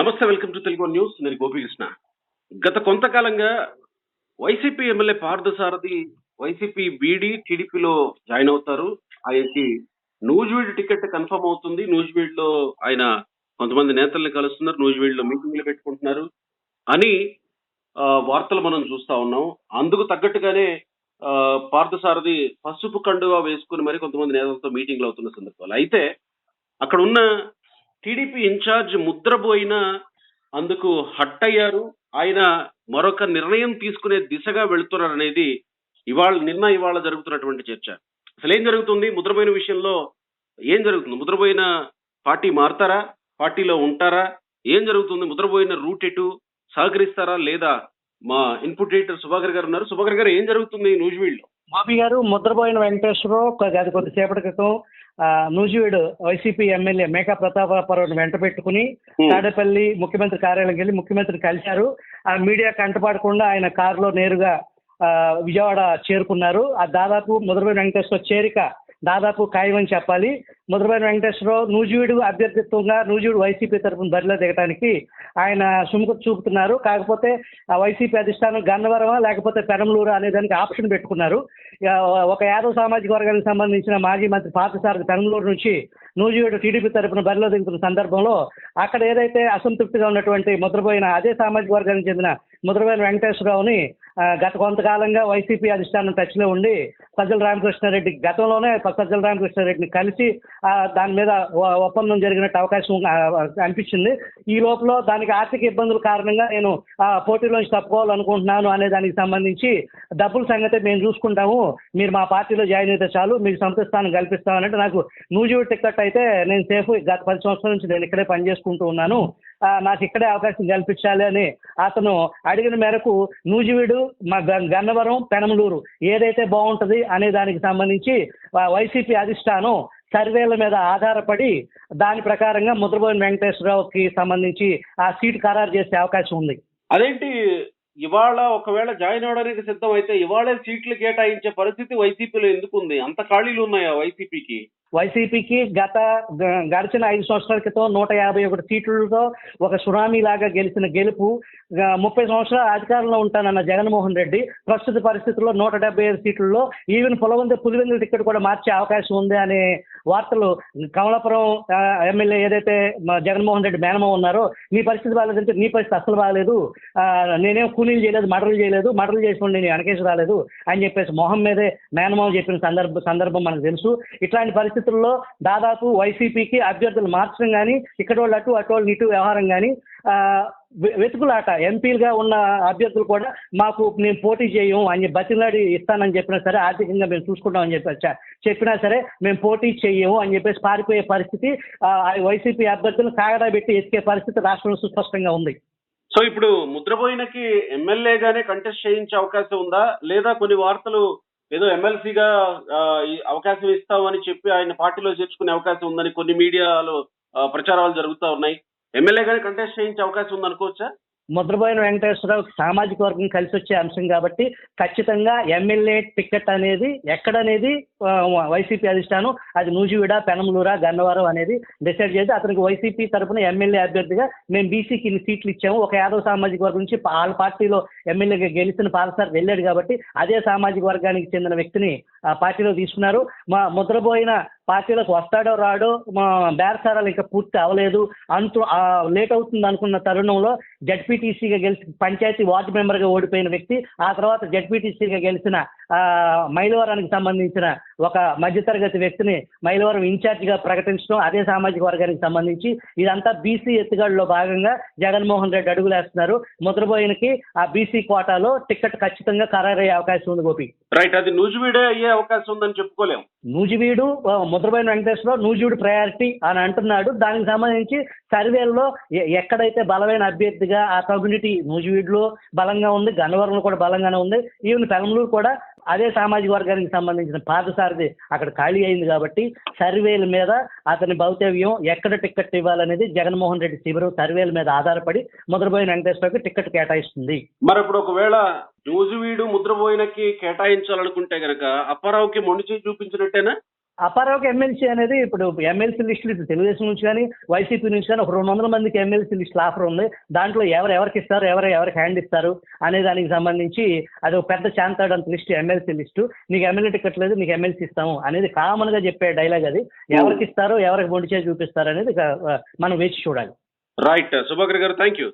నమస్తే, welcome to Telugu news. నేను గోపికృష్ణ. గత కొంతకాలంగా వైసీపీ ఎమ్మెల్యే పార్థసారథి వైసీపీ వీడి టీడీపీలో జాయిన్ అవుతారు. ఆయనకి నూజివీడు టికెట్ కన్ఫర్మ్ అవుతుంది. నూజివీడులో ఆయన కొంతమంది నేతల్ని కలుస్తున్నారు. నూజివీడులో మీటింగ్లు పెట్టుకుంటున్నారు అని వార్తలు మనం చూస్తా ఉన్నాం. అందుకు తగ్గట్టుగానే పార్థసారథి పసుపు కండువా వేసుకుని మరి కొంతమంది నేతలతో మీటింగ్లు అవుతున్న సందర్భాలు. అయితే అక్కడ ఉన్న టీడీపీ ఇన్ఛార్జ్ ముద్రబోయిన అందుకు హట్ అయ్యారు. ఆయన మరొక నిర్ణయం తీసుకునే దిశగా వెళుతున్నారనేది ఇవాళ జరుగుతున్నటువంటి చర్చ. అసలు ఏం జరుగుతుంది? ముద్రబోయిన విషయంలో ఏం జరుగుతుంది? ముద్రబోయిన పార్టీ మారుతారా? పార్టీలో ఉంటారా? ఏం జరుగుతుంది? ముద్రబోయిన రూట్ ఎటు? సహకరిస్తారా లేదా? మా ఇన్పుట్ ఎడిటర్ సుభాకర్ గారు ఉన్నారు. సుభాకర్ గారు, ఏం జరుగుతుంది నూజివీడులో? బాబీ గారు, ముద్రబోయిన వెంకటేశ్వరరావు అది కొద్దిసేపటి క్రితం నూజివీడు వైసీపీ ఎమ్మెల్యే మేకా ప్రతాపరావుని వెంట పెట్టుకుని తాడేపల్లి ముఖ్యమంత్రి కార్యాలయంకి వెళ్ళి ముఖ్యమంత్రిని కలిశారు. ఆ మీడియా కంటపడకుండా ఆయన కారులో నేరుగా విజయవాడ చేరుకున్నారు. ఆ దాదాపు ముద్రబోయిన వెంకటేశ్వరరావు చేరిక దాదాపు ఖాయమని చెప్పాలి. ముద్రబోయిన వెంకటేశ్వరరావు నూజివీడు అభ్యర్థిత్వంగా నూజివీడు వైసీపీ తరఫున బరిలో దిగడానికి ఆయన సుముఖత చూపుతున్నారు. కాకపోతే ఆ వైసీపీ అధిష్టానం గన్నవరమా లేకపోతే పెనమలూరు అనే దానికి ఆప్షన్ పెట్టుకున్నారు. ఒక యాదవ్ సామాజిక వర్గానికి సంబంధించిన మాజీ మంత్రి పార్థసారథి పెనమలూరు నుంచి నూజివీడు టీడీపీ తరఫున బరిలో దిగుతున్న సందర్భంలో అక్కడ ఏదైతే అసంతృప్తిగా ఉన్నటువంటి ముద్రబోయిన అదే సామాజిక వర్గానికి చెందిన ముద్రబోయిన వెంకటేశ్వరరావుని గత కొంతకాలంగా వైసీపీ అధిష్టానం టచ్లో ఉండి సజ్జల రామకృష్ణారెడ్డి గతంలోనే సజ్జల రామకృష్ణారెడ్డిని కలిసి దాని మీద ఒప్పందం జరిగినట్టు అవకాశం అనిపించింది. ఈ లోపల దానికి ఆర్థిక ఇబ్బందుల కారణంగా నేను పోటీలోంచి తప్పుకోవాలనుకుంటున్నాను అనే దానికి సంబంధించి డబ్బుల సంగతి మేము చూసుకుంటాము, మీరు మా పార్టీలో జాయిన్ అయితే చాలు, మీకు సొంత స్థానం కల్పిస్తామనంటే నాకు నూజివీడు టికెట్ అయితే నేను సేఫ్, గత 10 సంవత్సరాల నుంచి నేను ఇక్కడే పనిచేసుకుంటూ ఉన్నాను, నాకు ఇక్కడే అవకాశం కల్పించాలి అని అతను అడిగిన మేరకు నూజివీడు, మా గన్నవరం, పెనమలూరు ఏదైతే బాగుంటుంది అనే దానికి సంబంధించి వైసీపీ అధిష్టానం సర్వేల మీద ఆధారపడి దాని ప్రకారంగా ముద్రబోయిన వెంకటేశ్వరరావుకి సంబంధించి ఆ సీటు ఖరారు చేసే అవకాశం ఉంది. అదేంటి, ఇవాళ ఒకవేళ జాయిన్ అవడానికి సిద్ధం అయితే ఇవాళే సీట్లు కేటాయించే పరిస్థితి వైసీపీలో ఎందుకు ఉంది? అంత ఖాళీలు ఉన్నాయా వైసీపీకి? వైసీపీకి గడిచిన 5 సంవత్సరాల క్రితం 151 సీట్లతో ఒక సునామీ లాగా గెలిచిన గెలుపు, 30 సంవత్సరాల అధికారంలో ఉంటానన్న జగన్మోహన్ రెడ్డి ప్రస్తుత పరిస్థితుల్లో 175 సీట్లలో ఈవెన్ పులివెందుల టికెట్ కూడా మార్చే అవకాశం ఉంది అనే వార్తలు. కమలాపురం ఎమ్మెల్యే ఏదైతే జగన్మోహన్ రెడ్డి మేనమా ఉన్నారో, నీ పరిస్థితి బాగాలేదంటే నీ పరిస్థితి అసలు బాగాలేదు, నేనేం కూలీలు చేయలేదు, మర్డర్లు చేసిన నేను వెనకేసి రాలేదు అని చెప్పేసి మొహం మీదే మేనమావ చెప్పిన సందర్భం మనకు తెలుసు. ఇట్లాంటి పరిస్థితుల్లో దాదాపు వైసీపీకి అభ్యర్థులు మార్చడం కానీ, ఇక్కడ వాళ్ళు అటు వాళ్ళు ఇటు వ్యవహారం కానీ వెతుకులాట. ఎంపీలుగా ఉన్న అభ్యర్థులు కూడా మాకు మేము పోటీ చేయము అని బతిలాడి ఇస్తానని చెప్పినా సరే, ఆర్థికంగా మేము చూసుకుంటామని చెప్పినా సరే మేము పోటీ చేయము అని చెప్పేసి పారిపోయే పరిస్థితి, వైసీపీ అభ్యర్థులు కాగడా పెట్టి ఎత్తికే పరిస్థితి రాష్ట్రంలో సుస్పష్టంగా ఉంది. సో ఇప్పుడు ముద్రబోయినకి ఎమ్మెల్యేగానే కంటెస్ట్ చేయించే అవకాశం ఉందా, లేదా కొన్ని వార్తలు ఏదో ఎమ్మెల్సీగా అవకాశం ఇస్తామని చెప్పి ఆయన పార్టీలో చేర్చుకునే అవకాశం ఉందని కొన్ని మీడియాలో ప్రచారాలు జరుగుతూ ఉన్నాయి. ఎమ్మెల్యేగానే కంటెస్ట్ చేయించే అవకాశం ఉందనుకోవచ్చా? ముద్రబోయిన వెంకటేశ్వరరావు సామాజిక వర్గం కలిసి వచ్చే అంశం కాబట్టి ఖచ్చితంగా ఎమ్మెల్యే టికెట్ అనేది ఎక్కడనేది వైసీపీ అధిష్టానం అది నూజివీడ, పెనమలూరా, గన్నవరం అనేది డిసైడ్ చేసి అతనికి వైసీపీ తరఫున ఎమ్మెల్యే అభ్యర్థిగా మేము బీసీకి ఇన్ని సీట్లు ఇచ్చాము. ఒక యాదవ్ సామాజిక వర్గం నుంచి వాళ్ళ పార్టీలో ఎమ్మెల్యేగా గెలిచిన పాలసారి వెళ్ళాడు కాబట్టి అదే సామాజిక వర్గానికి చెందిన వ్యక్తిని పార్టీలో తీసుకున్నారు. మా ముద్రబోయిన పార్టీలోకి వస్తాడో రాడో బేరసారాలు ఇంకా పూర్తి అవ్వలేదు, లేట్ అవుతుంది అనుకున్న తరుణంలో జడ్పీటీసీగా గెలిచి పంచాయతీ వార్డు మెంబర్గా ఓడిపోయిన వ్యక్తి ఆ తర్వాత జడ్పీటీసీగా గెలిచిన మైలవరానికి సంబంధించిన ఒక మధ్యతరగతి వ్యక్తిని మైలవరం ఇన్ఛార్జిగా ప్రకటించడం అదే సామాజిక వర్గానికి సంబంధించి ఇదంతా బీసీ ఎత్తుగడలో భాగంగా జగన్మోహన్ రెడ్డి అడుగులేస్తున్నారు. ముద్రబోయినకి ఆ బీసీ కోటాలో టికెట్ ఖచ్చితంగా ఖరారయ్యే అవకాశం ఉంది. గోపి, రైట్, అది నూజివీడే అయ్యే అవకాశం ఉందని చెప్పుకోలేము. నూజివీడు ముద్రబోయిన వెంకటేశ్వరరావు నూజివీడు ప్రయారిటీ అని అంటున్నాడు. దానికి సంబంధించి సర్వేల్లో ఎక్కడైతే బలమైన అభ్యర్థిగా ఆ కమ్యూనిటీ నూజివీడులో బలంగా ఉంది, గన్నవరంలో కూడా బలంగానే ఉంది, ఈవెన్ పెనమలూరు కూడా అదే సామాజిక వర్గానికి సంబంధించిన పార్థసారథి అక్కడ ఖాళీ అయింది కాబట్టి సర్వేల మీద అతని భౌతవ్యం ఎక్కడ టికెట్ ఇవ్వాలనేది జగన్మోహన్ రెడ్డి శిబిరం సర్వేల మీద ఆధారపడి ముద్రబోయిన వెంకటేశ్వరరావుకి టికెట్ కేటాయిస్తుంది. మరి ఇప్పుడు ఒకవేళ నూజివీడు ముద్రబోయినకి కేటాయించాలనుకుంటే గనక అప్పారావుకి మొండి చేయి చూపించినట్టేనా? అపారవక ఎమ్మెల్సీ అనేది ఇప్పుడు ఎమ్మెల్సీ లిస్టులు ఇటు తెలుగుదేశం నుంచి కానీ వైసీపీ నుంచి కానీ ఒక 200 మందికి ఎమ్మెల్సీ లిస్టులు ఆఫర్ ఉంది. దాంట్లో ఎవరికి ఇస్తారు, ఎవరికి హ్యాండ్ ఇస్తారు అనే దానికి సంబంధించి అది ఒక పెద్ద చాంతాడంత లిస్టు, ఎమ్మెల్సీ లిస్టు. నీకు ఎమ్మెల్యే టికెట్ లేదు, నీకు ఎమ్మెల్సీ ఇస్తాము అనేది కామన్ గా చెప్పే డైలాగ్. అది ఎవరికి ఇస్తారో, ఎవరికి మొండి చేసి చూపిస్తారు అనేది మనం వేచి చూడాలి. రైట్ సుభాకర్ గారు, థ్యాంక్ యూ.